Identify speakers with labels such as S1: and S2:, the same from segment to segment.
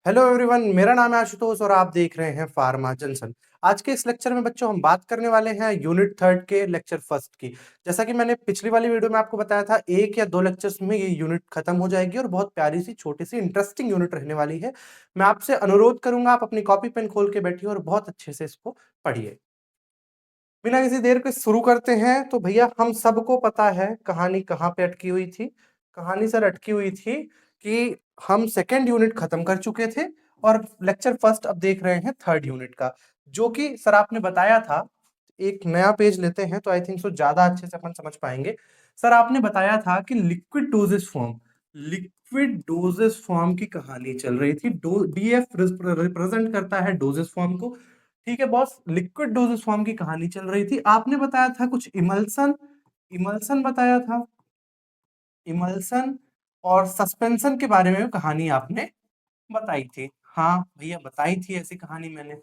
S1: Hello everyone, मेरा नाम है आशुतोष और आप देख रहे हैं फार्मा जंक्शन। आज के इस लेक्चर में बच्चों हम बात करने वाले हैं यूनिट थर्ड के लेक्चर फर्स्ट की। जैसा कि मैंने पिछली वाली वीडियो में आपको बताया था, 1 या 2 लेक्चर्स में ये यूनिट खत्म हो जाएगी और बहुत प्यारी सी छोटी सी इंटरेस्टिंग यूनिट रहने वाली है। मैं आपसे अनुरोध करूंगा, आप अपनी कॉपी पेन खोल के बैठिए और बहुत अच्छे से इसको पढ़िए। बिना किसी देर के शुरू करते हैं। तो भैया, हम सबको पता है कहानी कहाँ पे अटकी हुई थी। कहानी सर अटकी हुई थी कि हम सेकेंड यूनिट खत्म कर चुके थे और लेक्चर फर्स्ट अब देख रहे हैं थर्ड यूनिट का, जो कि सर आपने बताया था। एक नया पेज लेते हैं तो आई थिंक सो ज्यादा अच्छे से अपन समझ पाएंगे। सर आपने बताया था कि लिक्विड डोजेस फॉर्म की कहानी चल रही थी। डीएफ रिप्रेजेंट करता है डोजेस फॉर्म को। ठीक है बॉस, लिक्विड डोजेस फॉर्म की कहानी चल रही थी। आपने बताया था कुछ इमल्सन इमल्सन बताया था। इमल्सन और सस्पेंशन के बारे में कहानी आपने बताई थी। हाँ भैया, बताई थी ऐसी कहानी मैंने।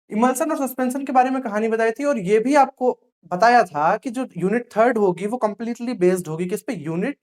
S1: इमल्सन और सस्पेंशन के बारे में कहानी बताई थी और ये भी आपको बताया था कि जो यूनिट थर्ड होगी वो कंप्लीटली बेस्ड होगी किस पे? यूनिट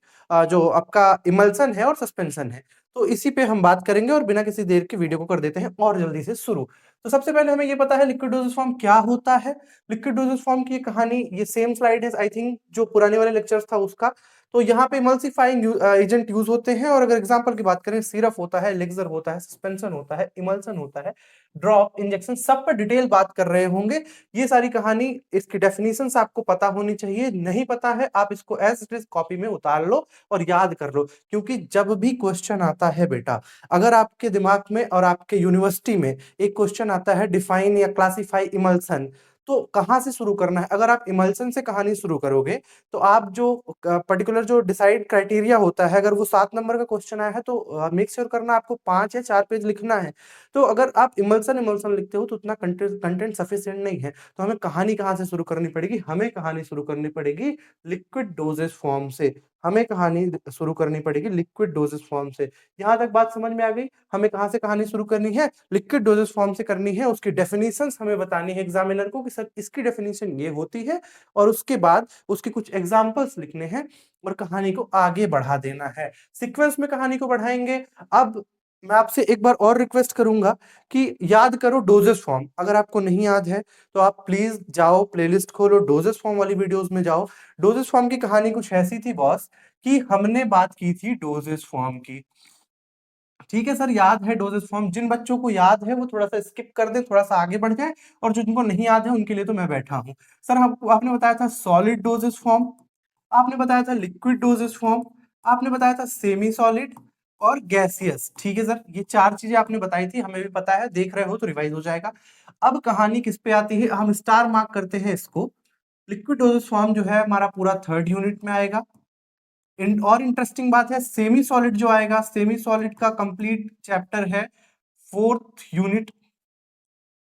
S1: जो आपका इमल्सन है और सस्पेंशन है। तो इसी पे हम बात करेंगे और बिना किसी देर के वीडियो को कर देते हैं और जल्दी से शुरू। तो सबसे पहले हमें ये पता है लिक्विड डोजेस फॉर्म क्या होता है। लिक्विड डोजेस फॉर्म की ये कहानी, ये सेम स्लाइड है आई थिंक जो पुराने वाले लेक्चर्स था उसका। तो यहाँ पे इमल्सिफाइंग एजेंट यूज होते हैं और अगर एग्जांपल की बात करें, सिरप होता है, एलिक्सर होता है, सस्पेंशन होता है, इमल्सन होता है, ड्रॉप, इंजेक्शन, सब पर डिटेल बात कर रहे होंगे। ये सारी कहानी, इसकी डेफिनेशंस आपको पता होनी चाहिए। नहीं पता है आप इसको एज इट इज कॉपी में उतार लो और याद कर लो, क्योंकि जब भी क्वेश्चन आता है बेटा, अगर आपके दिमाग में और आपके यूनिवर्सिटी में एक क्वेश्चन आता है डिफाइन या क्लासिफाई इमल्सन, तो कहाँ से शुरू करना है? अगर आप इमल्सन से कहानी शुरू करोगे तो आप जो पर्टिकुलर जो डिसाइड क्राइटेरिया होता है, अगर वो 7 नंबर का क्वेश्चन आया है तो मेक श्योर करना आपको 5 या 4 पेज लिखना है। तो अगर आप इमल्सन इमल्सन लिखते हो तो उतना कंटेंट कंटेंट सफिशिएंट नहीं है। तो हमें कहानी कहाँ से शुरू करनी पड़ेगी? हमें कहानी शुरू करनी पड़ेगी लिक्विड डोजेस फॉर्म से। हमें कहानी शुरू करनी पड़ेगी लिक्विड डोजेस फॉर्म से। यहां तक बात समझ में आ गई? हमें कहां से कहानी शुरू करनी है? लिक्विड डोजेस फॉर्म से करनी है। उसकी डेफिनेशंस हमें बतानी है एग्जामिनर को कि सर इसकी डेफिनेशन ये होती है, और उसके बाद उसके कुछ एग्जांपल्स लिखने हैं और कहानी को आगे बढ़ा देना है। सीक्वेंस में कहानी को बढ़ाएंगे। अब मैं आपसे एक बार और रिक्वेस्ट करूंगा कि याद करो डोजेस फॉर्म। अगर आपको नहीं याद है तो आप प्लीज जाओ, प्लेलिस्ट खोलो, डोजेस फॉर्म वाली वीडियोस में जाओ। डोजेस फॉर्म की कहानी कुछ ऐसी थी बॉस कि हमने बात की थी डोजेस फॉर्म की। ठीक है सर, याद है डोजेस फॉर्म? जिन बच्चों को याद है वो थोड़ा सा स्किप कर दे, थोड़ा सा आगे बढ़ जाए, और जिनको नहीं याद है उनके लिए तो मैं बैठा हूं। सर आपको, आपने बताया था सॉलिड डोजेस फॉर्म, आपने बताया था लिक्विड डोजेस फॉर्म, आपने बताया था सेमी सॉलिड और गैसियस। ठीक है सर, ये 4 चीजें आपने बताई थी, हमें भी पता है, देख रहे हो तो रिवाइज हो जाएगा। अब कहानी किस पे आती है? हम स्टार मार्क करते हैं इसको। लिक्विड डोजेस फॉर्म जो है हमारा पूरा थर्ड यूनिट में आएगा। और इंटरेस्टिंग बात है, सेमी सॉलिड जो आएगा, सेमी सॉलिड का कंप्लीट चैप्टर है fourth unit.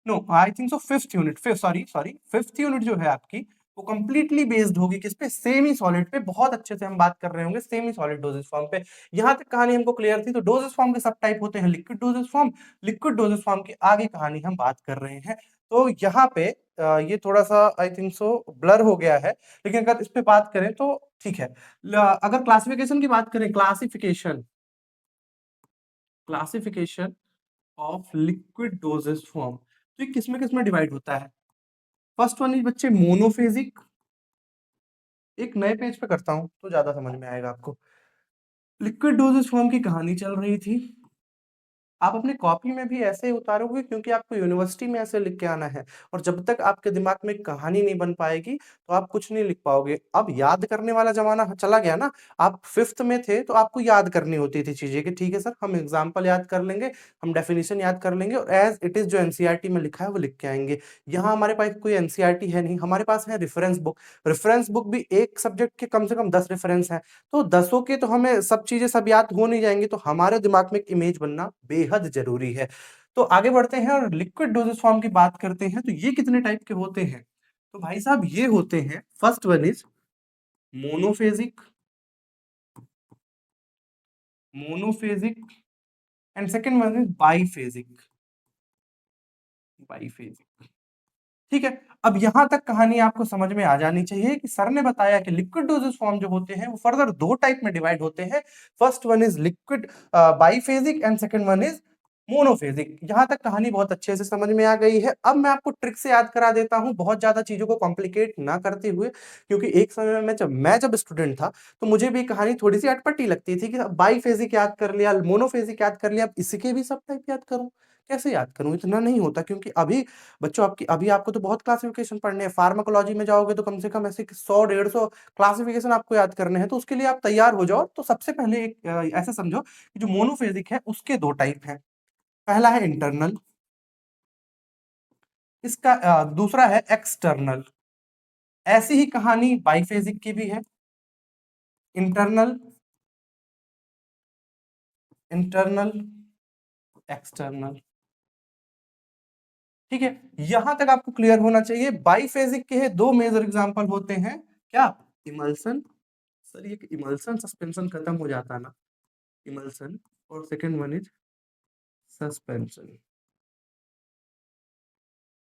S1: No, I think so fifth unit, sorry sorry, fifth unit जो है आपकी, वो कंप्लीटली बेस्ड होगी किस पे? सेमी सॉलिड पे। बहुत अच्छे से हम बात कर रहे होंगे सेमी सॉलिड डोजेस फॉर्म पे। यहां तक कहानी हमको क्लियर थी। तो डोजेस फॉर्म के सब टाइप होते हैं liquid dosages form. Liquid dosages form की आगे कहानी हम बात कर रहे हैं। तो यहाँ पे ये थोड़ा सा आई थिंक सो ब्लर हो गया है, लेकिन अगर इस पे बात करें तो ठीक है। अगर क्लासिफिकेशन की बात करें, classification classification of liquid dosages form, तो ये किसमें डिवाइड होता है? फर्स्ट वन इज बच्चे मोनोफेजिक। एक नए पेज पे करता हूं तो ज्यादा समझ में आएगा आपको। लिक्विड डोजेस फॉर्म की कहानी चल रही थी। आप अपने कॉपी में भी ऐसे ही उतारोगे क्योंकि आपको यूनिवर्सिटी में ऐसे लिख के आना है, और जब तक आपके दिमाग में कहानी नहीं बन पाएगी तो आप कुछ नहीं लिख पाओगे। अब याद करने वाला जमाना चला गया ना। आप फिफ्थ में थे तो आपको याद करनी होती थी चीजें कि ठीक है सर, हम एग्जाम्पल याद कर लेंगे, हम डेफिनेशन याद कर लेंगे और एज इट इज जो एनसीईआरटी में लिखा है वो लिख के आएंगे। यहाँ हमारे पास कोई एनसीईआरटी है नहीं, हमारे पास है रेफरेंस बुक। रेफरेंस बुक भी एक सब्जेक्ट के कम से कम 10 रेफरेंस है। तो 10 के तो हमें सब चीजें सब याद हो नहीं जाएंगी, तो हमारे दिमाग में एक इमेज बनना बेहद जरूरी है। तो आगे बढ़ते हैं और लिक्विड डोजेस फॉर्म की बात करते हैं। तो ये कितने टाइप के होते हैं? तो भाई साहब ये होते हैं, first one is monophasic, monophasic and second one is biphasic. Biphasic, ठीक है। अब यहां तक कहानी आपको समझ में आ जानी चाहिए कि सर ने बताया कि लिक्विड डोजेस फॉर्म जो होते हैं वो फर्दर 2 टाइप में डिवाइड होते हैं। First one is liquid biphasic and second one is monophasic. यहां तक कहानी बहुत अच्छे से समझ में आ गई है। अब मैं आपको ट्रिक से याद करा देता हूं, बहुत ज्यादा चीजों को कॉम्प्लिकेट ना करते हुए, क्योंकि एक समय में जब स्टूडेंट था तो मुझे भी कहानी थोड़ी सी अटपटी लगती थी कि बाईफेजिक याद कर लिया, मोनोफेजिक याद कर लिया, अब इसके भी सब टाइप याद करूं, कैसे याद करूं, इतना नहीं होता। क्योंकि अभी बच्चों अभी आपको तो बहुत क्लासिफिकेशन पढ़ने हैं, फार्माकोलॉजी में जाओगे तो कम से कम ऐसे 100-150 क्लासिफिकेशन आपको याद करने हैं। तो उसके लिए आप तैयार हो जाओ। तो सबसे पहले एक ऐसे समझो कि जो मोनोफेजिक है उसके दो टाइप हैं। पहला है इंटरनल, इसका दूसरा है एक्सटर्नल। ऐसी ही कहानी बाईफेजिक की भी है। Internal, internal, external. ठीक है, यहां तक आपको क्लियर होना चाहिए। बाईफेजिक के दो मेजर एग्जांपल होते हैं, क्या? इमल्सन। सर ये इमल्सन सस्पेंशन खत्म हो जाता ना, इमल्सन, और second one is suspension.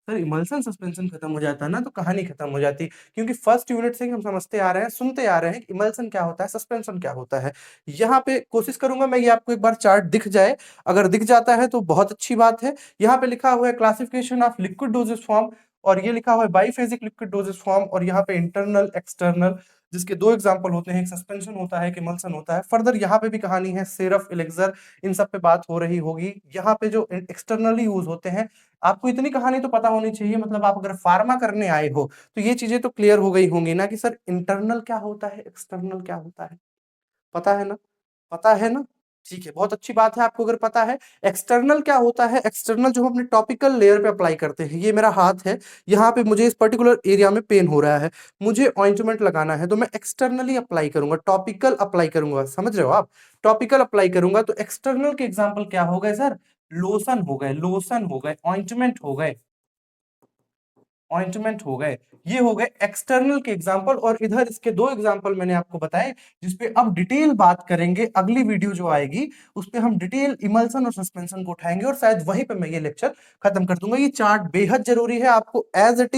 S1: Sir emulsion suspension खत्म हो जाता है ना तो कहानी खत्म हो जाती। क्योंकि फर्स्ट यूनिट से ही हम समझते आ रहे हैं, सुनते आ रहे हैं कि इमल्सन क्या होता है, सस्पेंशन क्या होता है। यहाँ पे कोशिश करूंगा मैं, ये आपको एक बार चार्ट दिख जाए। अगर दिख जाता है तो बहुत अच्छी बात है। यहाँ पे लिखा हुआ है classification of liquid dosages form, और ये लिखा हुआ है बाईफेजिक लिक्विड डोजेज फॉर्म, और यहाँ पे इंटरनल एक्सटर्नल, जिसके दो एग्जाम्पल होते हैं, एक सस्पेंशन होता है, एक इमल्सन होता है। फर्दर यहाँ पे भी कहानी है, सिरफ, एलेक्सर, इन सब पे बात हो रही होगी। यहाँ पे जो एक्सटर्नली यूज होते हैं, आपको इतनी कहानी तो पता होनी चाहिए। मतलब आप अगर फार्मा करने आए हो तो ये चीजें तो क्लियर हो गई होंगी ना, कि सर इंटरनल क्या होता है, एक्सटर्नल क्या होता है, पता है ना? पता है ना? ठीक है, बहुत अच्छी बात है आपको अगर पता है। एक्सटर्नल क्या होता है? एक्सटर्नल जो हम अपने टॉपिकल लेयर पे अप्लाई करते हैं। ये मेरा हाथ है, यहाँ पे मुझे इस पर्टिकुलर एरिया में पेन हो रहा है, मुझे ऑइंटमेंट लगाना है, तो मैं एक्सटर्नली अप्लाई करूंगा, टॉपिकल अप्लाई करूंगा, समझ रहे हो आप? टॉपिकल अप्लाई करूंगा। तो एक्सटर्नल के एग्जाम्पल क्या हो गए सर? लोशन हो गए, लोशन हो गए, ऑइंटमेंट हो गए, ऑइंटमेंट हो गए। ये हो गए एक्सटर्नल के एग्जांपल। और इधर इसके दो एग्जांपल मैंने आपको बताए, जिसपे अब डिटेल बात करेंगे। अगली वीडियो जो आएगी उस पे हम डिटेल इमल्सन और सस्पेंशन को उठाएंगे, और शायद वहीं पे मैं ये लेक्चर खत्म कर दूंगा। ये चार्ट बेहद जरूरी है आपको, एज इट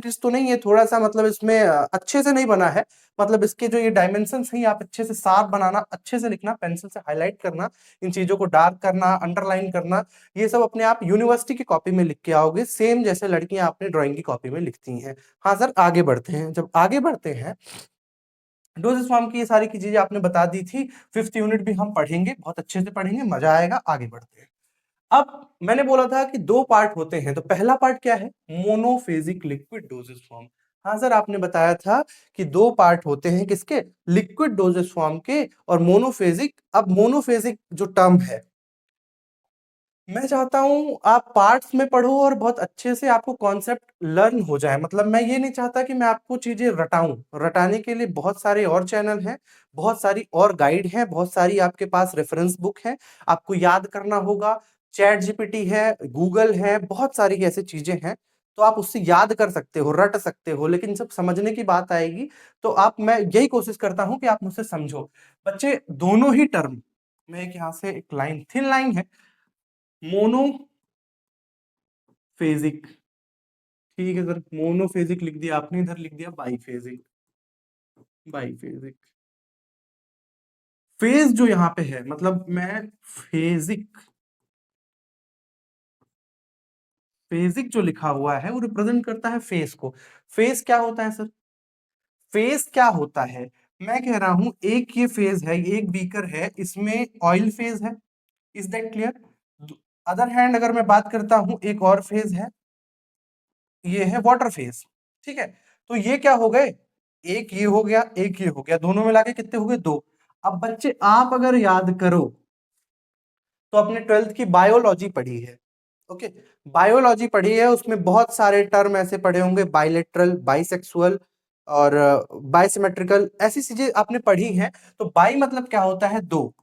S1: इज तो नहीं है, थोड़ा सा मतलब इसमें अच्छे से नहीं बना है। मतलब इसके जो ये डायमेंशंस हैं, आप अच्छे से साफ बनाना, अच्छे से लिखना, पेंसिल से हाईलाइट करना, इन चीजों को डार्क करना, अंडरलाइन करना, ये सब अपने आप यूनिवर्सिटी की कॉपी में लिख के आओगे, सेम जैसे लड़कियां अपने ड्राइंग की कॉपी में लिखती हैं। हाँ सर, आगे बढ़ते हैं। जब आगे बढ़ते हैं, डोजेस फॉर्म की ये सारी की चीजें आपने बता दी थी। फिफ्थ यूनिट भी हम पढ़ेंगे, बहुत अच्छे से पढ़ेंगे, मजा आएगा। आगे बढ़ते हैं। अब मैंने बोला था कि दो पार्ट होते हैं, तो पहला पार्ट क्या है? Monophasic liquid dosages form. हाँ सर, आपने बताया था कि दो पार्ट होते हैं, किसके? लिक्विड डोजेस फॉर्म के और मोनोफेजिक। अब मोनोफेजिक जो टर्म है, मैं चाहता हूं आप पार्ट्स में पढ़ो और बहुत अच्छे से आपको कॉन्सेप्ट लर्न हो जाए। मतलब मैं ये नहीं चाहता कि मैं आपको चीजें रटाऊं। रटाने के लिए बहुत सारे और चैनल हैं, बहुत सारी और गाइड हैं, बहुत सारी आपके पास रेफरेंस बुक है, आपको याद करना होगा। चैट जीपीटी है, गूगल है, बहुत सारी ऐसी चीजें हैं, तो आप उससे याद कर सकते हो, रट सकते हो। लेकिन जब समझने की बात आएगी तो मैं यही कोशिश करता हूं कि आप मुझसे समझो। बच्चे, दोनों ही टर्म, मैं एक यहाँ से एक लाइन, थिन लाइन है, मोनोफेजिक। ठीक है सर, मोनोफेजिक लिख दिया आपने, इधर लिख दिया बाईफेजिक। बाईफेजिक फेज जो यहाँ पे है, मतलब मैं फेजिक, फेजिक जो लिखा हुआ है वो रिप्रेजेंट करता है फेस को। फेस क्या होता है सर? फेस क्या होता है? मैं कह रहा हूं एक ये फेज है, एक बीकर है, इसमें ऑयल फेज है। Is that clear? Other hand अगर मैं बात करता हूं, एक और फेज है, ये है वाटर फेज। ठीक है, तो ये क्या हो गए? एक ये हो गया, एक ये हो गया, दोनों मिला के कितने हो गए? दो। अब बच्चे आप अगर याद करो तो अपने 12th की बायोलॉजी पढ़ी है। ओके, बायोलॉजी पढ़ी है, उसमें बहुत सारे टर्म ऐसे पढ़े होंगे, बाइलेटरल, बाइसेक्सुअल और बाइसिमेट्रिकल, ऐसी चीजें आपने पढ़ी हैं। तो बाई मतलब क्या होता है? दो।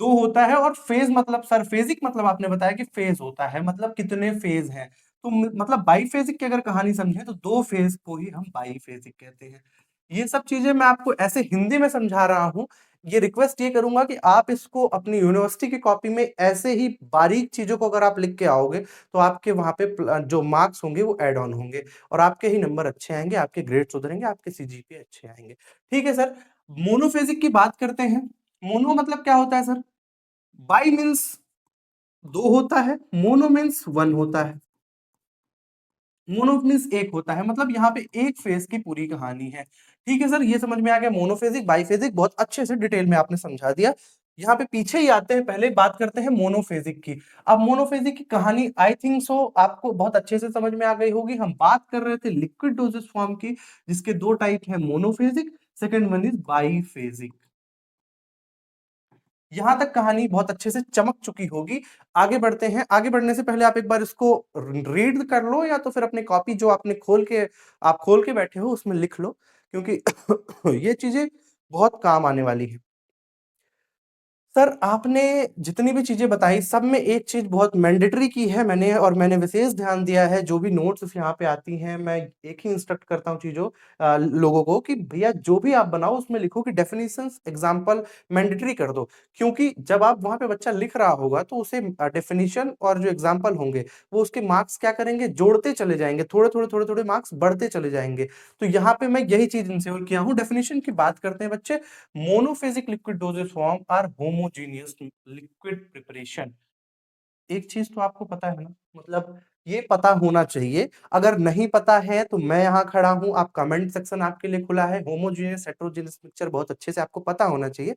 S1: दो होता है। और फेज मतलब सर, फेजिक मतलब आपने बताया कि फेज होता है, मतलब कितने फेज हैं। तो मतलब बाईफेजिक की अगर कहानी समझे तो दो फेज को ही हम बाईफेजिक कहते हैं। ये सब चीजें मैं आपको ऐसे हिंदी में समझा रहा हूं। ये रिक्वेस्ट ये करूंगा कि आप इसको अपनी यूनिवर्सिटी की कॉपी में ऐसे ही बारीक चीजों को अगर आप लिख के आओगे तो आपके वहां पे जो मार्क्स होंगे वो एड ऑन होंगे, और आपके ही नंबर अच्छे आएंगे, आपके ग्रेड सुधरेंगे, आपके सीजीपीए अच्छे आएंगे। ठीक है सर, मोनोफेजिक की बात करते हैं। मोनो मतलब क्या होता है सर? बाई मीन्स 2 होता है, मोनो मीन्स 1 होता है। मोनो मीन्स एक होता है, मतलब यहाँ पे एक फेज की पूरी कहानी है। ठीक है सर, ये समझ में आ गया। मोनोफेजिक बाइफेजिक बहुत अच्छे से डिटेल में आपने समझा दिया। यहाँ पे पीछे ही आते हैं, पहले बात करते हैं मोनोफेजिक की। अब मोनोफेजिक की कहानी आई थिंक सो आपको बहुत अच्छे से समझ में आ गई होगी। हम बात कर रहे थे लिक्विड डोजेस फॉर्म की, जिसके दो टाइप है, मोनोफेजिक, सेकेंड वन इज बाइफेजिक। यहां तक कहानी बहुत अच्छे से चमक चुकी होगी। आगे बढ़ते हैं। आगे बढ़ने से पहले आप एक बार इसको रीड कर लो, या तो फिर अपने कॉपी जो आपने खोल के बैठे हो उसमें लिख लो, क्योंकि ये चीजें बहुत काम आने वाली है। सर आपने जितनी भी चीजें बताई, सब में एक चीज बहुत मैंडेटरी की है मैंने, और मैंने विशेष ध्यान दिया है। जो भी नोट्स यहाँ पे आती हैं, मैं एक ही इंस्ट्रक्ट करता हूँ चीजों लोगों को कि भैया जो भी आप बनाओ उसमें लिखो कि डेफिनेशंस एग्जांपल मैंडेटरी कर दो। क्योंकि जब आप वहां पे बच्चा लिख रहा होगा तो उसे डेफिनेशन और जो एग्जाम्पल होंगे वो उसके मार्क्स क्या करेंगे, जोड़ते चले जाएंगे, थोड़े थोड़े मार्क्स बढ़ते चले जाएंगे। तो यहाँ पे मैं यही चीज इंश्योर किया हूँ। डेफिनेशन की बात करते हैं बच्चे। Monophasic liquid dosages form are homogeneous liquid preparation. एक चीज तो आपको पता है ना, मतलब ये पता होना चाहिए। अगर नहीं पता है तो मैं यहाँ खड़ा हूं, आप कमेंट सेक्शन आपके लिए खुला है। होमोजेनियस हेटेरोजेनियस मिक्सचर बहुत अच्छे से आपको पता होना चाहिए।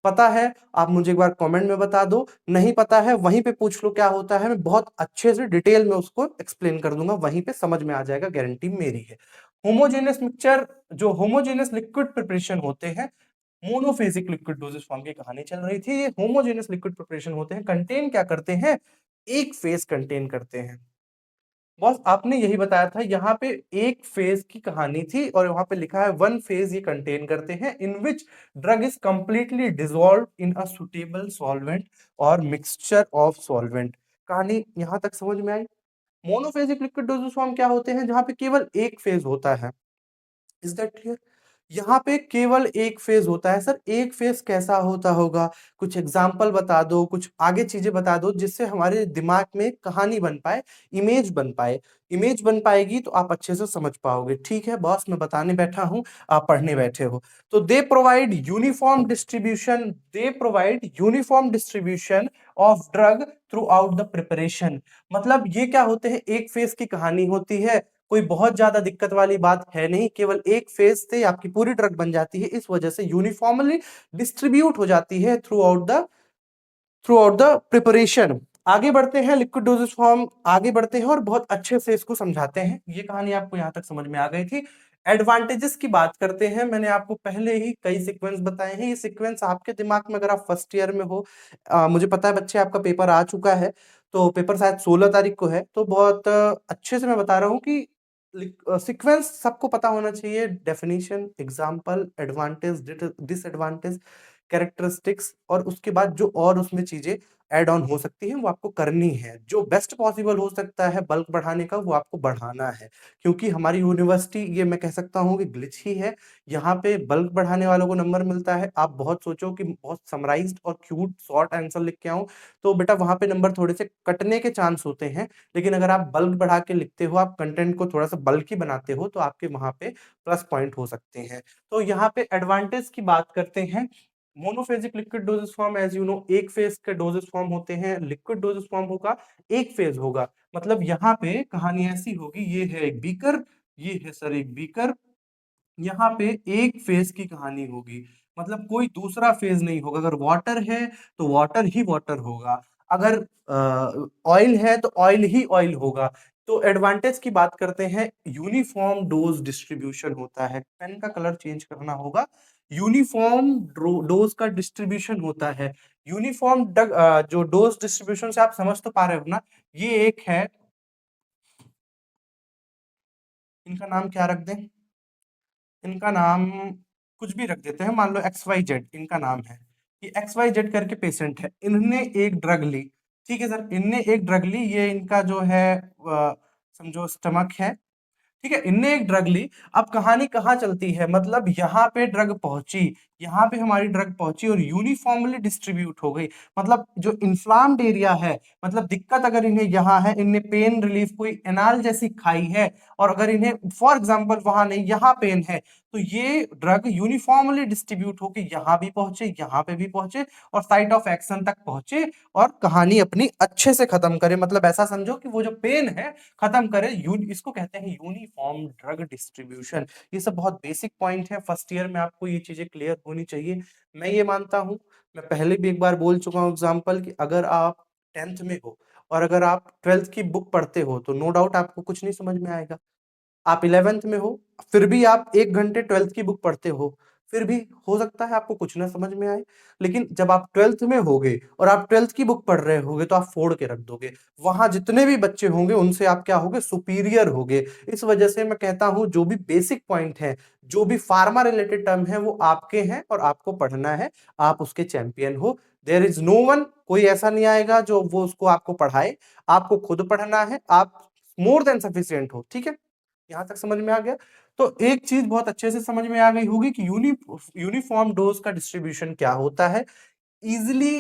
S1: पता है आप मुझे एक बार कमेंट में बता दो, नहीं पता है वहीं पे पूछ लो क्या होता है। मैं बहुत अच्छे से डिटेल में उसको एक्सप्लेन कर दूंगा, वहीं पे समझ में आ जाएगा, गारंटी मेरी है। होमोजेनियस मिक्सचर, जो होमोजेनियस लिक्विड प्रिपरेशन होते हैं, मोनोफेजिक लिक्विड डोजेज फॉर्म की कहानी चल रही थी। ये होमोजेनियस लिक्विड प्रिपरेशन होते हैं, कंटेन क्या करते हैं, एक फेज कंटेन करते हैं। बॉस आपने यही बताया था, यहाँ पे एक फेज की कहानी थी और वहां पे लिखा है वन फेज ये कंटेन करते हैं, in which drug is completely dissolve in a suitable solvent और मिक्सचर ऑफ सॉल्वेंट। कहानी यहां तक समझ में आई। मोनोफेजिक लिक्विड डोजेज फॉर्म क्या होते हैं, जहां पे केवल एक फेज होता है। Is that clear? यहाँ पे केवल एक फेज होता है। सर एक फेज कैसा होता होगा, कुछ एग्जाम्पल बता दो, कुछ आगे चीजें बता दो, जिससे हमारे दिमाग में कहानी बन पाए, इमेज बन पाए। इमेज बन पाएगी तो आप अच्छे से समझ पाओगे। ठीक है बॉस, मैं बताने बैठा हूं, आप पढ़ने बैठे हो। तो they provide uniform distribution of drug through out the preparation. मतलब ये क्या होते हैं, एक फेज की कहानी होती है, कोई बहुत ज्यादा दिक्कत वाली बात है नहीं, केवल एक फेज से आपकी पूरी ड्रग बन जाती है। इस वजह से यूनिफॉर्मली डिस्ट्रीब्यूट हो जाती है थ्रू आउट द प्रिपरेशन। आगे बढ़ते हैं, लिक्विड डोजेज फॉर्म आगे बढ़ते हैं और बहुत अच्छे से इसको समझाते हैं। ये कहानी आपको यहां तक समझ में आ गई थी। एडवांटेजेस की बात करते हैं। मैंने आपको पहले ही कई सीक्वेंस बताए हैं। ये सीक्वेंस आपके दिमाग में, अगर आप फर्स्ट ईयर में हो, मुझे पता है बच्चे आपका पेपर आ चुका है, तो पेपर शायद 16 तारीख को है, तो बहुत अच्छे से मैं बता रहा हूँ कि सीक्वेंस सबको पता होना चाहिए। Definition, example, advantage, disadvantage, characteristics, और उसके बाद जो और उसमें चीजें ऐड ऑन हो सकती हैं वो आपको करनी है। जो बेस्ट पॉसिबल हो सकता है बल्क बढ़ाने का, वो आपको बढ़ाना है। क्योंकि हमारी यूनिवर्सिटी, ये मैं कह सकता हूँ कि ग्लिच ही है, यहाँ पे बल्क बढ़ाने वालों को नंबर मिलता है। आप बहुत सोचो कि बहुत समराइज्ड और क्यूट शॉर्ट आंसर लिख के आऊं, तो बेटा वहां पे नंबर थोड़े से कटने के चांस होते हैं। लेकिन अगर आप बल्क बढ़ा के लिखते हो, आप कंटेंट को थोड़ा सा बल्कि बनाते हो, तो आपके वहां पे प्लस पॉइंट हो सकते हैं। तो यहाँ पे एडवांटेज की बात करते हैं। Monophasic liquid dosages form, as you know, एक फेज के डोजेस फॉर्म होते हैं। लिक्विड डोजेस फॉर्म होगा, एक फेज होगा। मतलब यहाँ पे कहानी ऐसी होगी, ये है एक बीकर, ये है सर एक बीकर, यहाँ पे एक फेज की कहानी होगी। मतलब कोई दूसरा फेज नहीं होगा। अगर वाटर है तो वाटर ही वाटर होगा, अगर ऑयल है तो ऑयल ही ऑयल होगा। तो एडवांटेज की बात करते हैं। यूनिफॉर्म डोज डिस्ट्रीब्यूशन होता है, पेन का कलर चेंज करना होगा। यूनिफॉर्म डोज का डिस्ट्रीब्यूशन होता है। यूनिफॉर्म जो डोज डिस्ट्रीब्यूशन से आप समझ तो पा रहे हो ना। ये एक है, इनका नाम क्या रख दें, इनका नाम कुछ भी रख देते हैं, मान लो XYZ इनका नाम है। ये XYZ करके पेशेंट है, इन्होंने एक ड्रग ली। ठीक है सर, इनने एक ड्रग ली, ये इनका जो है समझो स्टमक है। ठीक है, इनने एक ड्रग ली। अब कहानी कहाँ चलती है, मतलब यहाँ पे ड्रग पहुंची, यहाँ पे हमारी ड्रग पहुंची और यूनिफॉर्मली डिस्ट्रीब्यूट हो गई। मतलब जो इन्फ्लाम्ड एरिया है, मतलब दिक्कत अगर इन्हें यहाँ है, इन्हें पेन रिलीफ कोई एनाल्जेसिक खाई है, और अगर इन्हें फॉर एग्जांपल वहां नहीं यहाँ पेन है, तो ये ड्रग यूनिफॉर्मली डिस्ट्रीब्यूट होके यहाँ भी पहुंचे, यहाँ पे भी पहुंचे, और साइट ऑफ एक्शन तक पहुंचे, और कहानी अपनी अच्छे से खत्म करे। मतलब ऐसा समझो कि वो जो पेन है खत्म करे। इसको कहते हैं यूनिफॉर्म ड्रग डिस्ट्रीब्यूशन। ये सब बहुत बेसिक पॉइंट है, फर्स्ट ईयर में आपको ये चीजें क्लियर होनी चाहिए। मैं ये मानता हूं, मैं पहले भी एक बार बोल चुका हूं एग्जाम्पल, कि अगर आप 10th में हो और अगर आप 12th की बुक पढ़ते हो तो नो डाउट आपको कुछ नहीं समझ में आएगा। आप 11th में हो, फिर भी आप 1 घंटे 12th की बुक पढ़ते हो, फिर भी हो सकता है आपको कुछ ना समझ में आए। लेकिन जब आप 12th में होगे और आप 12th की बुक पढ़ रहे होगे तो आप फोड़ के रख दोगे। वहां जितने भी बच्चे होंगे उनसे आप क्या होगे, सुपीरियर होगे। इस वजह से मैं कहता हूं जो भी बेसिक पॉइंट है, जो भी फार्मा रिलेटेड टर्म है, वो आपके हैं और आपको पढ़ना है, आप उसके चैंपियन हो। देयर इज नो वन, कोई ऐसा नहीं आएगा जो वो उसको आपको पढ़ाए, आपको खुद पढ़ना है। आप मोर देन सफिशियंट हो, ठीक है। यहां तक समझ में आ गया। तो एक चीज बहुत अच्छे से समझ में आ गई होगी कि यूनिफॉर्म डोज का डिस्ट्रीब्यूशन क्या होता है। इजिली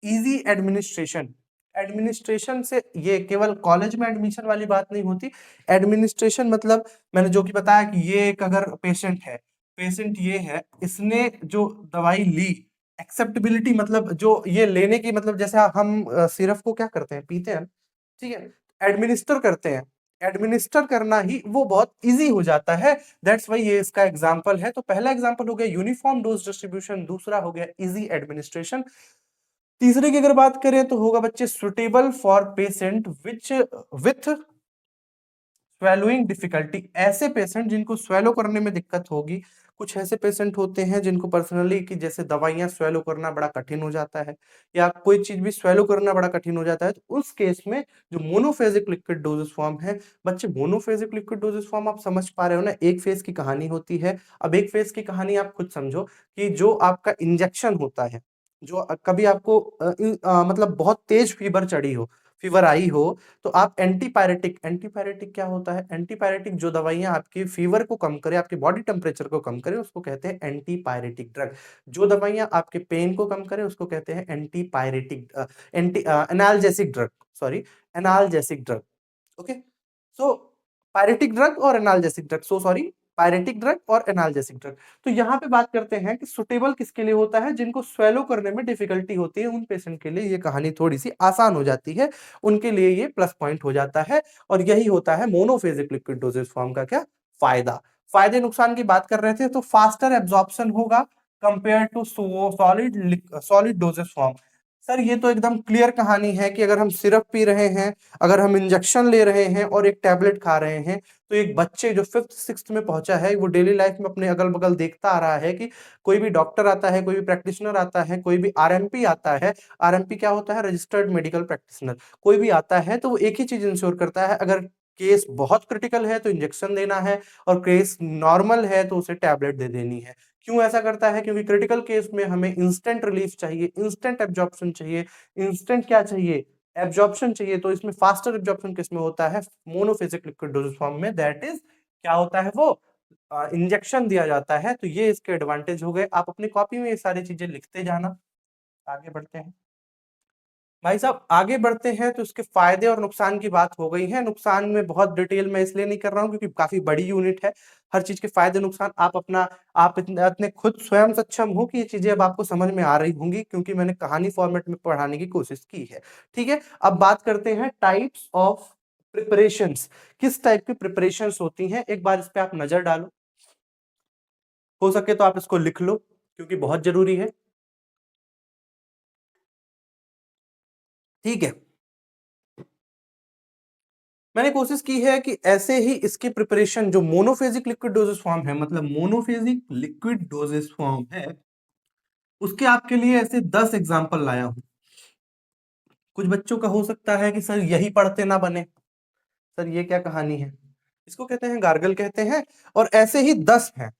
S1: इजी एडमिनिस्ट्रेशन, एडमिनिस्ट्रेशन से ये केवल कॉलेज में एडमिशन वाली बात नहीं होती। एडमिनिस्ट्रेशन मतलब मैंने जो कि बताया कि ये एक अगर पेशेंट है, पेशेंट ये है, इसने जो दवाई ली, एक्सेप्टेबिलिटी मतलब जो ये लेने की, मतलब जैसे हम सिरप को क्या करते हैं, पीते हैं, ठीक है, एडमिनिस्टर करते हैं, एडमिनिस्टर करना ही वो बहुत इजी हो जाता है। दैट्स वाई ये इसका एग्जांपल है। तो पहला एग्जांपल हो गया यूनिफॉर्म डोज डिस्ट्रीब्यूशन, दूसरा हो गया इजी एडमिनिस्ट्रेशन। तीसरे की अगर बात करें तो होगा बच्चे suitable for patient which with swallowing difficulty. ऐसे पेशेंट जिनको स्वेलो करने में दिक्कत होगी। कुछ ऐसे पेशेंट होते हैं जिनको पर्सनली कि जैसे दवाइयां स्वेलो करना बड़ा कठिन हो जाता है, या कोई चीज भी स्वेलो करना बड़ा कठिन हो जाता है, तो उस केस में जो मोनोफेजिक लिक्विड डोजेस फॉर्म है, बच्चे मोनोफेजिक लिक्विड डोजेस फॉर्म आप समझ पा रहे हो ना, एक फेज की कहानी होती है। अब एक फेज की कहानी आप खुद समझो कि जो आपका इंजेक्शन होता है, जो कभी आपको मतलब बहुत तेज फीवर चढ़ी हो, फीवर आई हो, तो आप एंटीपायरेटिक, एंटीपायरेटिक क्या होता है, एंटीपायरेटिक जो दवाइयां आपके फीवर को कम करे, आपके बॉडी टेम्परेचर को कम करे, उसको कहते हैं एंटीपायरेटिक ड्रग। जो दवाइयां आपके पेन को कम करे उसको कहते हैं antipyretic, anti analgesic drug, sorry, analgesic drug. Okay, so pyretic drug और analgesic drug, so sorry, pyretic drug और एनाल्जेसिक ड्रग। तो यहाँ पे बात करते हैं कि सुटेबल किसके लिए होता है, जिनको स्वेलो करने में डिफिकल्टी होती है, उन पेशेंट के लिए ये कहानी थोड़ी सी आसान हो जाती है, उनके लिए ये प्लस पॉइंट हो जाता है। और यही होता है मोनोफेजिक लिक्विड डोजेज फॉर्म का क्या फायदा। फायदे नुकसान की बात कर रहे थे, तो फास्टर एब्जॉर्प्शन होगा compare to solid solid dosages form. Sir ये तो एकदम क्लियर कहानी है कि अगर हम सिरप पी रहे हैं, अगर हम इंजेक्शन ले रहे हैं और एक टैबलेट खा रहे हैं, तो एक बच्चे जो 5th 6th में पहुंचा है, वो डेली लाइफ में अपने अगल बगल देखता आ रहा है कि कोई भी डॉक्टर आता है, कोई भी प्रैक्टिशनर आता है, कोई भी आरएमपी आता है। आरएमपी क्या होता है, रजिस्टर्ड मेडिकल प्रैक्टिशनर। कोई भी आता है तो वो एक ही चीज इंश्योर करता है, अगर केस बहुत क्रिटिकल है तो इंजेक्शन देना है, और केस नॉर्मल है तो उसे टैबलेट दे देनी है। क्यों ऐसा करता है, क्योंकि क्रिटिकल केस में हमें इंस्टेंट रिलीफ चाहिए, इंस्टेंट एब्जॉर्प्शन चाहिए, इंस्टेंट क्या चाहिए, एब्जॉर्प्शन चाहिए। तो इसमें फास्टर एब्जॉर्प्शन किसमें होता है, मोनोफेजिक लिक्विड डोजेज फॉर्म में, दैट इज क्या होता है, वो इंजेक्शन दिया जाता है। तो ये इसके एडवांटेज हो गए। आप अपनी कॉपी में ये सारी चीजें लिखते जाना। आगे बढ़ते हैं भाई साहब, आगे बढ़ते हैं। तो इसके फायदे और नुकसान की बात हो गई है। नुकसान में बहुत डिटेल में इसलिए नहीं कर रहा हूं क्योंकि काफी बड़ी यूनिट है। हर चीज के फायदे नुकसान आप अपना, आप इतने खुद स्वयं सक्षम हो कि ये चीजें अब आपको समझ में आ रही होंगी, क्योंकि मैंने कहानी फॉर्मेट में पढ़ाने की कोशिश की है। ठीक है, अब बात करते हैं टाइप्स ऑफ प्रिपरेशंस। किस टाइप की प्रिपरेशंस होती हैं, एक बार इस पे आप नजर डालो, हो सके तो आप इसको लिख लो क्योंकि बहुत जरूरी है। ठीक है, मैंने कोशिश की है कि ऐसे ही इसकी प्रिपरेशन जो मोनोफेजिक लिक्विड डोजेस फॉर्म है, मतलब मोनोफेजिक लिक्विड डोजेस फॉर्म है, उसके आपके लिए ऐसे 10 एग्जांपल लाया हूं। कुछ बच्चों का हो सकता है कि सर यही पढ़ते ना बने, सर ये क्या कहानी है, इसको कहते हैं गार्गल कहते हैं, और ऐसे ही 10 हैं।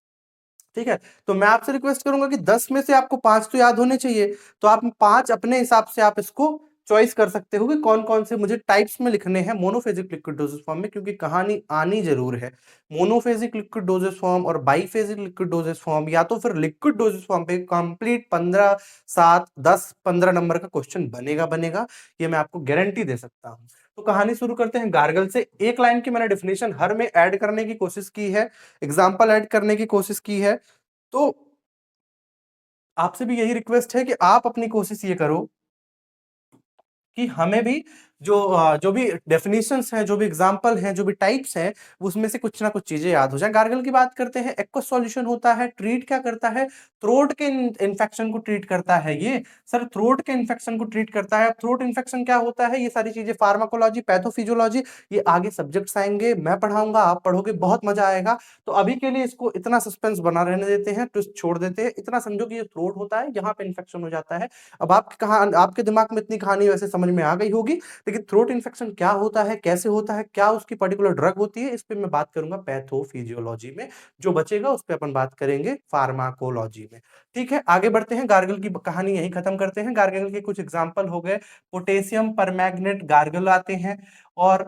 S1: ठीक है, तो मैं आपसे रिक्वेस्ट करूंगा कि 10 में से आपको 5 तो याद होने चाहिए, तो आप 5 अपने हिसाब से आप इसको चॉइस कर सकते हो कि कौन-कौन से मुझे टाइप्स में लिखने हैं मोनोफेजिक लिक्विड डोसेज फॉर्म में, क्योंकि कहानी आनी ज़रूर है। मोनोफेजिक लिक्विड डोसेज फॉर्म और बाइफेजिक लिक्विड डोसेज फॉर्म या तो फिर लिक्विड डोसेज फॉर्म पे कंप्लीट 15, 7, 10, 15 नंबर का क्वेश्चन बनेगा, ये मैं आपको गारंटी दे सकता हूँ। तो कहानी शुरू करते हैं गार्गल से। एक लाइन की मैंने डेफिनेशन हर में ऐड करने की कोशिश की है, एग्जाम्पल ऐड करने की कोशिश की है। तो आपसे भी यही रिक्वेस्ट है कि आप अपनी कोशिश ये करो कि हमें भी जो भी डेफिनेशंस हैं, जो भी एग्जांपल हैं, जो भी टाइप्स हैं, उसमें से कुछ ना कुछ चीजें याद हो जाए। गार्गल की बात करते हैं, एक्वस सॉल्यूशन होता है, ट्रीट क्या करता है, थ्रोट के इन्फेक्शन को ट्रीट करता है। ये सर थ्रोट के इन्फेक्शन को ट्रीट करता है। थ्रोट इन्फेक्शन क्या होता है, ये सारी चीजें फार्माकोलॉजी, पैथोफिजियोलॉजी, ये आगे सब्जेक्ट्स आएंगे, मैं पढ़ाऊंगा, आप पढ़ोगे, बहुत मजा आएगा। तो अभी के लिए इसको इतना सस्पेंस बना रहने देते हैं, ट्विस्ट छोड़ देते हैं। इतना समझो कि ये थ्रोट होता है, यहाँ पे इन्फेक्शन हो जाता है। अब आपके दिमाग में इतनी कहानी वैसे समझ में आ गई होगी, लेकिन थ्रोट इन्फेक्शन क्या होता है, कैसे होता है, क्या उसकी पर्टिकुलर ड्रग होती है, इस पे मैं बात करूंगा पैथोफिजियोलॉजी में। जो बचेगा उस पे अपन बात करेंगे फार्माकोलॉजी में। ठीक है, आगे बढ़ते हैं, गार्गल की कहानी यही खत्म करते हैं। गार्गल के कुछ एग्जाम्पल हो गए, पोटेशियम परमैंगनेट गार्गल आते हैं और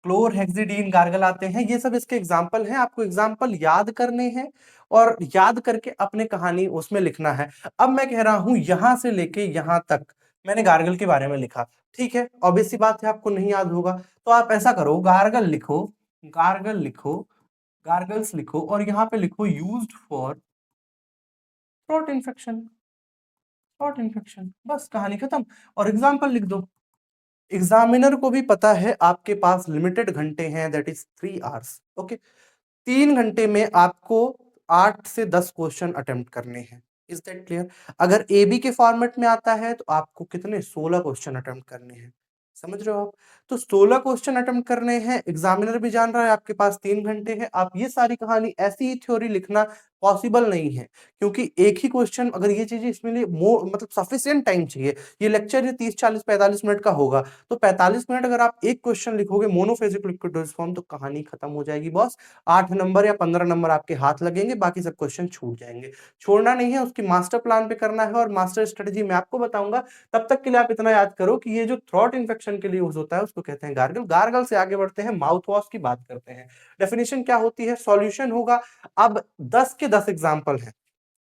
S1: क्लोरहेक्सिडीन गार्गल आते हैं। ये सब इसके एग्जाम्पल हैं, आपको एग्जाम्पल याद करने हैं और याद करके अपने कहानी उसमें लिखना है। अब मैं कह रहा हूं यहां से लेके यहां तक मैंने गार्गल के बारे में लिखा, ठीक है, ऑब्वियस सी बात है आपको नहीं याद होगा। तो आप ऐसा करो, गार्गल लिखो, गार्गल लिखो, गार्गल्स लिखो और यहाँ पे लिखो used for throat infection, throat infection, बस कहानी खत्म। और एग्जाम्पल लिख दो। एग्जामिनर को भी पता है आपके पास लिमिटेड घंटे हैं, दैट इज 3 आवर्स, ओके। 3 घंटे में आपको 8 से 10 क्वेश्चन अटेम्प्ट करने हैं। Is that clear? अगर ए बी के फॉर्मेट में आता है तो आपको कितने 16 क्वेश्चन अटेम्प्ट करने हैं। समझ रहे हो आप? तो 16 क्वेश्चन अटेम्प्ट करने हैं, एग्जामिनर भी जान रहा है आपके पास 3 घंटे हैं। आप ये सारी कहानी ऐसी ही थ्योरी लिखना पॉसिबल नहीं है, क्योंकि एक ही क्वेश्चन, अगर ये चीजें इसमें लिए मतलब सफिशिएंट टाइम चाहिए। ये लेक्चर ये 30, 40, 45 मिनट का होगा, तो 45 मिनट अगर आप एक क्वेश्चन लिखोगे मोनोफेजिक लिक्विड डोसेज फॉर्म, तो कहानी खत्म हो जाएगी बॉस। 8 नंबर या 15 नंबर आपके हाथ लगेंगे, बाकी सब क्वेश्चन छूट जाएंगे। छोड़ना नहीं है, उसकी मास्टर प्लान पे करना है और मास्टर स्ट्रेटजी मैं आपको बताऊंगा। तब तक के लिए आप इतना याद करो कि ये जो थ्रोट इन्फेक्शन के लिए यूज होता है उसको कहते हैं गार्गल। गार्गल से आगे बढ़ते हैं, माउथ वॉश की बात करते हैं। डेफिनेशन क्या होती है, सॉल्यूशन होगा। अब 10 के 10 एग्जाम्पल हैं,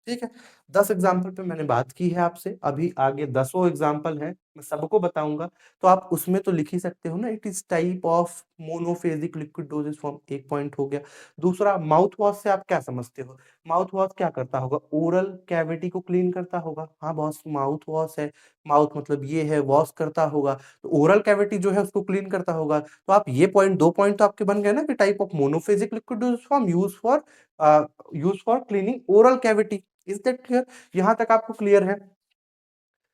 S1: ठीक है। 10 एग्जाम्पल पे मैंने बात की है आपसे, अभी आगे 10 एग्जाम्पल है, मैं सबको बताऊंगा। तो आप उसमें तो लिख ही सकते हो ना, it is type of monophasic liquid dosage form, एक पॉइंट हो गया। दूसरा, माउथ वॉश से आप क्या समझते हो? माउथ वॉश क्या करता होगा? ओरल कैविटी को क्लीन करता होगा। हाँ बॉस, माउथ वॉश है, माउथ मतलब ये है, वॉश करता होगा, तो ओरल कैविटी जो है उसको क्लीन करता होगा। तो आप ये पॉइंट, 2 पॉइंट तो आपके बन गए ना, कि type of monophasic liquid dosage form use for cleaning oral cavity. Is that clear? यहां तक आपको क्लियर है?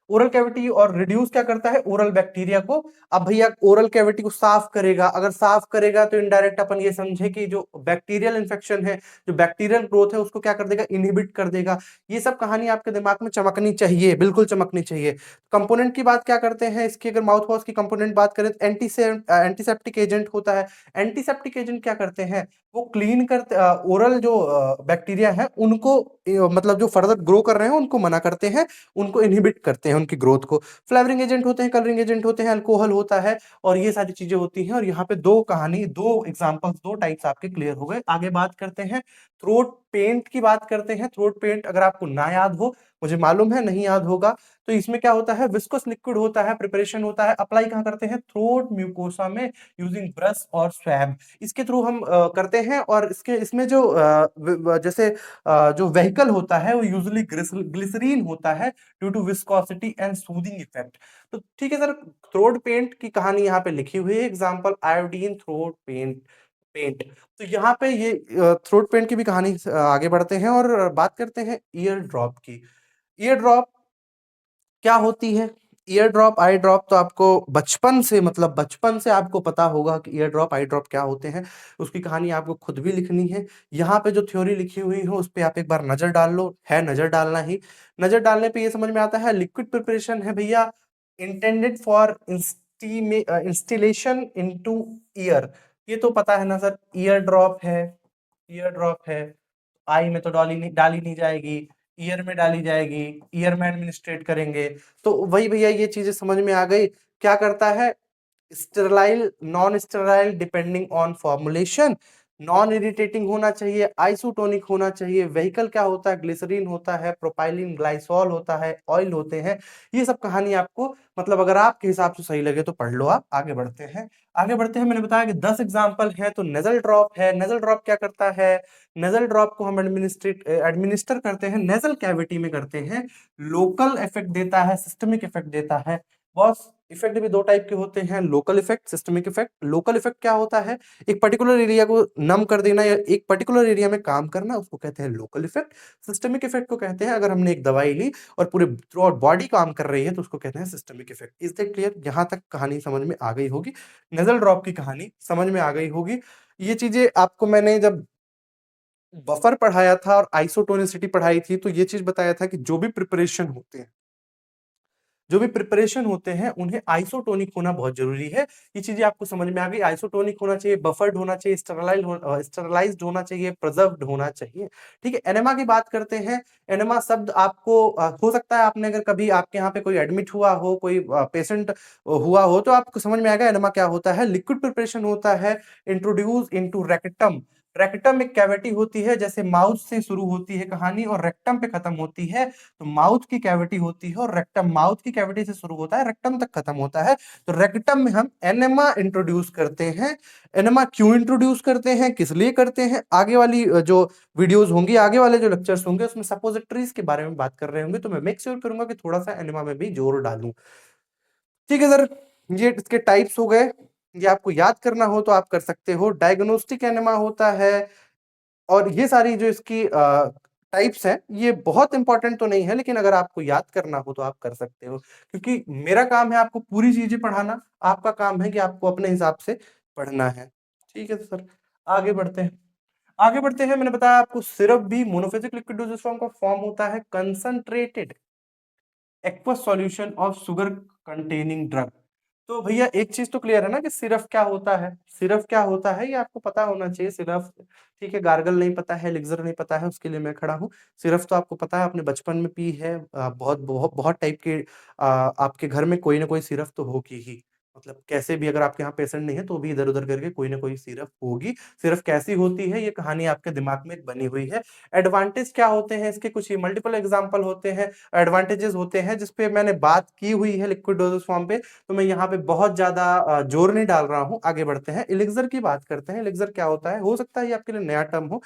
S1: ओरल कैविटी और रिड्यूस क्या करता है? ओरल बैक्टीरिया को। अब भैया ओरल कैविटी को साफ करेगा, अगर साफ करेगा तो इनडायरेक्ट अपन ये समझे कि जो बैक्टीरियल इन्फेक्शन है, जो बैक्टीरियल ग्रोथ है, उसको क्या कर देगा? इनहिबिट कर देगा। ये सब कहानी आपके दिमाग में चमकनी चाहिए, बिल्कुल चमकनी चाहिए। कंपोनेंट की बात क्या करते हैं इसकी? अगर माउथ वॉश की कंपोनेंट बात करें तो एंटीसेप्टिक एजेंट होता है। एंटीसेप्टिक एजेंट क्या करते हैं? वो क्लीन करते, ओरल जो बैक्टीरिया है उनको मतलब जो फर्दर ग्रो कर रहे हैं उनको मना करते हैं, उनको इनहिबिट करते हैं, उनकी ग्रोथ को। फ्लेवरिंग एजेंट होते हैं, कलरिंग एजेंट होते हैं, अल्कोहल होता है, और ये सारी चीजें होती हैं। और यहाँ पे दो कहानी, दो एग्जांपल्स, दो टाइप्स आपके क्लियर हो गए। आगे बात करते हैं, थ्रोट पेंट की बात करते हैं। थ्रोट पेंट अगर आपको ना याद हो, मुझे मालूम है नहीं याद होगा, तो इसमें क्या होता है? विस्कोस लिक्विड होता है, प्रिपरेशन होता है, अप्लाई कहाँ करते हैं? थ्रोट म्यूकोसा में, यूजिंग ब्रश और स्वैब, इसके थ्रू हम करते हैं। और इसमें जो जैसे जो व्हीकल होता है वो यूजुअली ग्लिसरीन होता है, due to viscosity and soothing effect. तो ठीक है सर, थ्रोट पेंट की कहानी यहाँ पे लिखी हुई है, example iodine throat paint, paint. तो यहाँ पे ये थ्रोट पेंट की भी कहानी आगे बढ़ते हैं और बात करते हैं ईयर ड्रॉप की। ईयर ड्रॉप क्या होती है? ईयर ड्रॉप, आई ड्रॉप तो आपको बचपन से, मतलब बचपन से आपको पता होगा कि ईयर ड्रॉप, आई ड्रॉप क्या होते हैं। उसकी कहानी आपको खुद भी लिखनी है। यहाँ पे जो थ्योरी लिखी हुई है उस पे आप एक बार नजर डाल लो, है नजर डालना ही। नजर डालने पे ये समझ में आता है, लिक्विड प्रिपरेशन है भैया, intended for instillation into year. ये तो पता है ना सर, ईयर ड्रॉप है, ईयर ड्रॉप है, आई में तो डाली नहीं जाएगी। ईयर में डाली जाएगी, ईयर में एडमिनिस्ट्रेट करेंगे। तो वही भैया ये चीजें समझ में आ गई। क्या करता है, sterile, non sterile depending on formulation, non irritating होना चाहिए, आइसोटोनिक होना चाहिए, व्हीकल क्या होता है, ग्लिसरीन होता है, प्रोपाइलिन ग्लाइसॉल होता है, ऑयल होते हैं। ये सब कहानी आपको मतलब अगर आपके हिसाब से सही लगे तो पढ़ लो आप। आगे बढ़ते हैं, आगे बढ़ते हैं। मैंने बताया कि 10 एग्जांपल है। तो नेजल ड्रॉप है, नेजल ड्रॉप क्या करता है, नेजल ड्रॉप को हम एडमिनिस्टर करते हैं, नेजल कैविटी में करते हैं। लोकल इफेक्ट देता है, सिस्टमिक इफेक्ट देता है। बॉस इफेक्ट भी दो टाइप के होते हैं, local effect, systemic effect. Local effect क्या होता है, एक पर्टिकुलर एरिया को नम कर देना या एक पर्टिकुलर एरिया में काम करना, उसको कहते हैं लोकल इफेक्ट। सिस्टमिक इफेक्ट को कहते हैं अगर हमने एक दवाई ली और पूरे थ्रू आउट बॉडी काम कर रही है तो उसको कहते हैं systemic effect. Is that clear? यहां तक कहानी समझ में आ गई होगी, नेजल ड्रॉप की कहानी समझ में आ गई होगी। ये चीजें आपको मैंने जब बफर पढ़ाया था और आइसोटोनिसिटी पढ़ाई थी तो ये चीज बताया था कि जो भी प्रिपरेशन होते हैं उन्हें आइसोटोनिक होना बहुत जरूरी है। ये चीजें आपको समझ में आ गई। आइसोटोनिक होना चाहिए, बफर्ड होना चाहिए, स्टरलाइज्ड होना चाहिए, प्रिजर्व्ड होना चाहिए। ठीक है, एनेमा की बात करते हैं। एनेमा शब्द आपको हो सकता है आपने अगर कभी आपके यहाँ पे कोई एडमिट हुआ हो, कोई पेशेंट हुआ हो तो आपको समझ में आएगा एनेमा क्या होता है। लिक्विड प्रिपरेशन होता है, इंट्रोड्यूस इनटू रेक्टम। रेक्टम एक कैविटी होती है, जैसे माउथ से शुरू होती है कहानी और रेक्टम पे खत्म होती है। तो माउथ की कैविटी होती है और रेक्टम माउथ की कैविटी से शुरू होता है, रेक्टम तक खत्म होता है। तो रेक्टम में हम एनेमा इंट्रोड्यूस करते हैं। एनेमा क्यों इंट्रोड्यूस करते हैं, किस लिए करते हैं, आगे वाली जो वीडियोस होंगी, आगे वाले जो लेक्चर्स होंगे उसमें सपोजिटरीज के बारे में बात कर रहे होंगे तो मैं मेक श्योर करूंगा कि थोड़ा सा एनेमा में भी जोर डालूं। ठीक है सर, ये इसके टाइप्स हो गए। ये आपको याद करना हो तो आप कर सकते हो। डायग्नोस्टिक एनेमा होता है और ये सारी जो इसकी टाइप्स हैं ये बहुत इंपॉर्टेंट तो नहीं है, लेकिन अगर आपको याद करना हो तो आप कर सकते हो, क्योंकि मेरा काम है आपको पूरी चीजें पढ़ाना, आपका काम है कि आपको अपने हिसाब से पढ़ना है। ठीक है सर, आगे बढ़ते हैं, आगे बढ़ते हैं। मैंने बताया आपको सिरप भी मोनोफेजिक लिक्विड डोसेज फॉर्म का फॉर्म होता है concentrated aqueous solution of sugar containing drug. तो भैया एक चीज तो क्लियर है ना कि सिरप क्या होता है, सिरप क्या होता है ये आपको पता होना चाहिए। सिरप, ठीक है, गार्गल नहीं पता है, एलिक्सर नहीं पता है, उसके लिए मैं खड़ा हूँ। सिरप तो आपको पता है, आपने बचपन में पी है। बहुत बहुत बहुत टाइप के आपके घर में कोई ना कोई सिरप तो होगी ही। मतलब कैसे भी अगर आपके यहाँ पेशेंट नहीं है तो भी इधर उधर करके कोई ना कोई सिरप होगी। सिरप कैसी होती है ये कहानी आपके दिमाग में बनी हुई है। एडवांटेज क्या होते हैं इसके, कुछ मल्टीपल एग्जाम्पल होते हैं, एडवांटेजेस होते हैं जिसपे मैंने बात की हुई है लिक्विड डोजेस फॉर्म पे, तो मैं यहाँ पे बहुत ज्यादा जोर नहीं डाल रहा हूँ। आगे बढ़ते हैं, एलिक्सर की बात करते हैं। एलिक्सर क्या होता है, हो सकता है ये आपके लिए नया टर्म हो।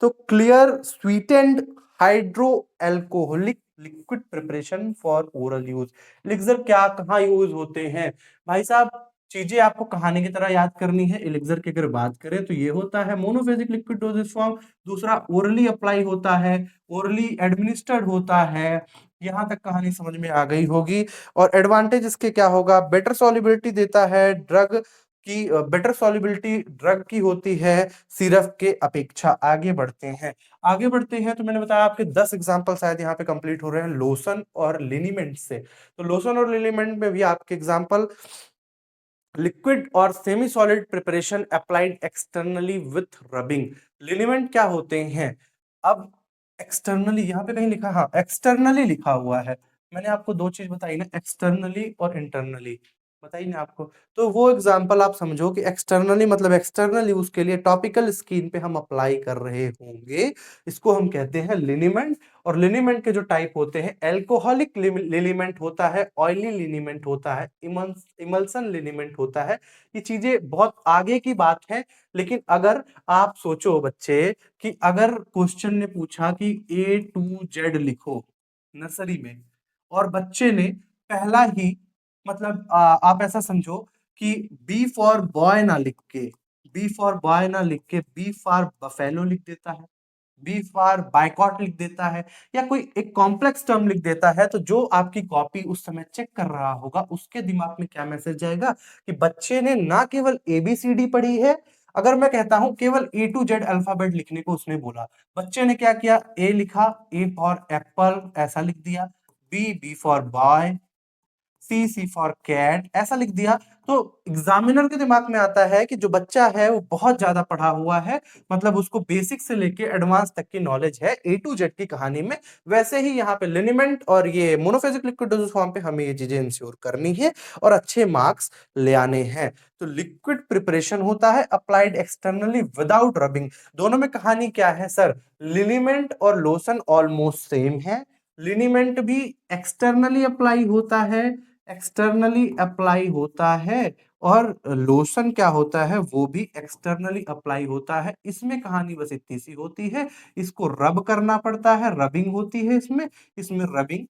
S1: तो clear sweetened hydro alcoholic liquid preparation for oral use. Elixir क्या कहाँ यूज होते हैं भाई साहब, चीजें आपको कहानी की तरह याद करनी है। एलिक्सर की अगर बात करें तो ये होता है मोनोफेजिक लिक्विड डोजेस फॉर्म, दूसरा ओरली अप्लाई होता है, ओरली एडमिनिस्टर्ड होता है। यहां तक कहानी समझ में आ गई होगी। और एडवांटेज इसके क्या होगा, बेटर सॉल्युबिलिटी देता है ड्रग की, बेटर सॉल्युबिलिटी ड्रग की होती है सिरप के अपेक्षा। आगे बढ़ते हैं, आगे बढ़ते हैं। तो मैंने बताया आपके 10 एग्जांपल शायद यहाँ पे कंप्लीट हो रहे हैं लोशन और लिनीमेंट से। तो लोशन और लिनीमेंट में भी आपके एग्जांपल, लिक्विड और semi solid preparation applied externally with rubbing. Liniment क्या होते हैं, अब एक्सटर्नली यहाँ पे कहीं लिखा, हाँ एक्सटर्नली लिखा हुआ है। मैंने आपको दो चीज बताई ना, एक्सटर्नली और इंटरनली बताई ना आपको। तो वो एग्जांपल आप समझो कि एक्सटर्नली मतलब एक्सटर्नल यूज के लिए टॉपिकल स्किन पे हम अप्लाई कर रहे होंगे, इसको हम कहते हैं लिनीमेंट। और लिनीमेंट के जो टाइप होते हैं, एल्कोहलिक लिनीमेंट होता है, ऑयली लिनीमेंट होता है, इमल्सन लिनीमेंट होता है। ये चीजें बहुत आगे की बात है, लेकिन अगर आप सोचो बच्चे कि अगर क्वेश्चन ने पूछा कि A to Z लिखो नर्सरी में, और बच्चे ने पहला ही मतलब आप ऐसा समझो कि बी फॉर बॉय ना लिख के, बी फॉर बॉय ना लिख के बी फॉर बफेलो लिख देता है, बी फॉर बाइकॉट लिख देता है, या कोई एक कॉम्प्लेक्स टर्म लिख देता है, तो जो आपकी कॉपी उस समय चेक कर रहा होगा उसके दिमाग में क्या मैसेज जाएगा कि बच्चे ने ना केवल ABCD पढ़ी है, अगर मैं कहता हूं केवल A to Z अल्फाबेट लिखने को उसने बोला, बच्चे ने क्या किया, ए लिखा, ए फॉर एप्पल ऐसा लिख दिया, B for boy, C for cat ऐसा लिख दिया, तो एग्जामिनर के दिमाग में आता है कि जो बच्चा है वो बहुत ज्यादा पढ़ा हुआ है, मतलब उसको बेसिक से लेके एडवांस तक की नॉलेज है ए टू जेड की कहानी में। वैसे ही यहाँ पे लिनिमेंट और ये मोनोफेजिक लिक्विड डोजेज फॉर्म पे हमें ये चीजें इंश्योर करनी है और अच्छे मार्क्स ले आने हैं। तो लिक्विड प्रिपरेशन होता है अप्लाइड एक्सटर्नली विदाउट रबिंग। दोनों में कहानी क्या है सर? लिनिमेंट और लोशन ऑलमोस्ट सेम है। लिनिमेंट भी एक्सटर्नली अप्लाई होता है, एक्सटर्नली अप्लाई होता है, और लोशन क्या होता है वो भी एक्सटर्नली अप्लाई होता है। इसमें कहानी बस इतनी सी होती है, इसको रब करना पड़ता है, रबिंग होती है इसमें, इसमें रबिंग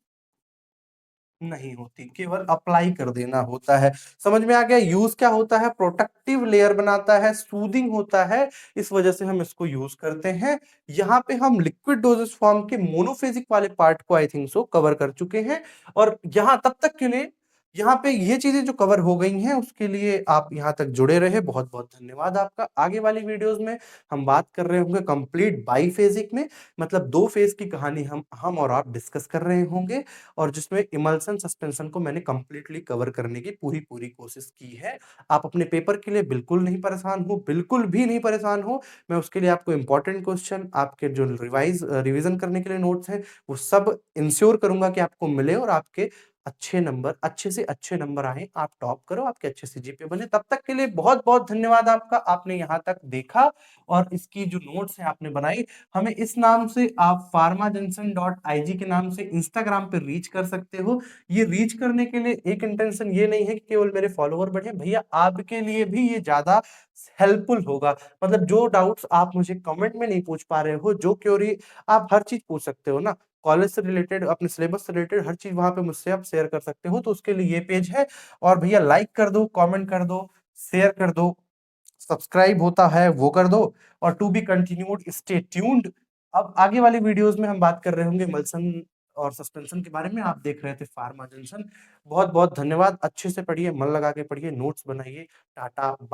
S1: नहीं होती, केवल अप्लाई कर देना होता है। समझ में आ गया? यूज क्या होता है? प्रोटेक्टिव लेयर बनाता है, सूदिंग होता है, इस वजह से हम इसको यूज करते हैं। यहाँ पे हम लिक्विड डोजेस फॉर्म के मोनोफेजिक वाले पार्ट को आई थिंक सो कवर कर चुके हैं। और यहाँ तब तक के लिए यहाँ पे ये चीजें जो कवर हो गई हैं उसके लिए आप यहाँ तक जुड़े रहे, बहुत बहुत धन्यवाद आपका। आगे वाली वीडियोस में हम बात कर रहे होंगे कंप्लीट बाईफेजिक में, मतलब दो फेज की कहानी हम और आप डिस्कस कर रहे होंगे, और जिसमें इमल्सन सस्पेंशन को मैंने कंप्लीटली कवर करने की पूरी पूरी कोशिश की है। आप अपने पेपर के लिए बिल्कुल नहीं परेशान हो, बिल्कुल भी नहीं परेशान हो। मैं उसके लिए आपको इंपॉर्टेंट क्वेश्चन, आपके जो रिवीजन करने के लिए नोट्स हैं, वो सब इंश्योर करूंगा कि आपको मिले और आपके अच्छे नंबर, अच्छे से अच्छे नंबर आए, आप टॉप करो, आपके अच्छे से जीपीए बने। तब तक के लिए बहुत बहुत धन्यवाद आपका, आपने यहाँ तक देखा और इसकी जो नोट्स हैं आपने बनाई। हमें इस नाम से आप pharmajunction.ig के नाम से इंस्टाग्राम पे रीच कर सकते हो। ये रीच करने के लिए एक इंटेंशन ये नहीं है कि केवल मेरे फॉलोअर बढ़े, भैया आपके लिए भी ये ज्यादा हेल्पफुल होगा। मतलब जो डाउट्स आप मुझे कमेंट में नहीं पूछ पा रहे हो, जो क्योरी, आप हर चीज पूछ सकते हो ना, कॉलेज से रिलेटेड, अपने सिलेबस से रिलेटेड हर चीज वहां पे मुझसे आप शेयर कर सकते हो। तो उसके लिए ये पेज है। और भैया लाइक कर दो, कमेंट कर दो, शेयर कर दो, सब्सक्राइब होता है वो कर दो, और to be continued, stay tuned. अब आगे वाली वीडियोस में हम बात कर रहे होंगे मल्सन और सस्पेंशन के बारे में। आप देख रहे थे फार्मा जंक्शन। बहुत बहुत धन्यवाद। अच्छे से पढ़िए, मन लगा के पढ़िए, नोट्स बनाइए। Tata bye.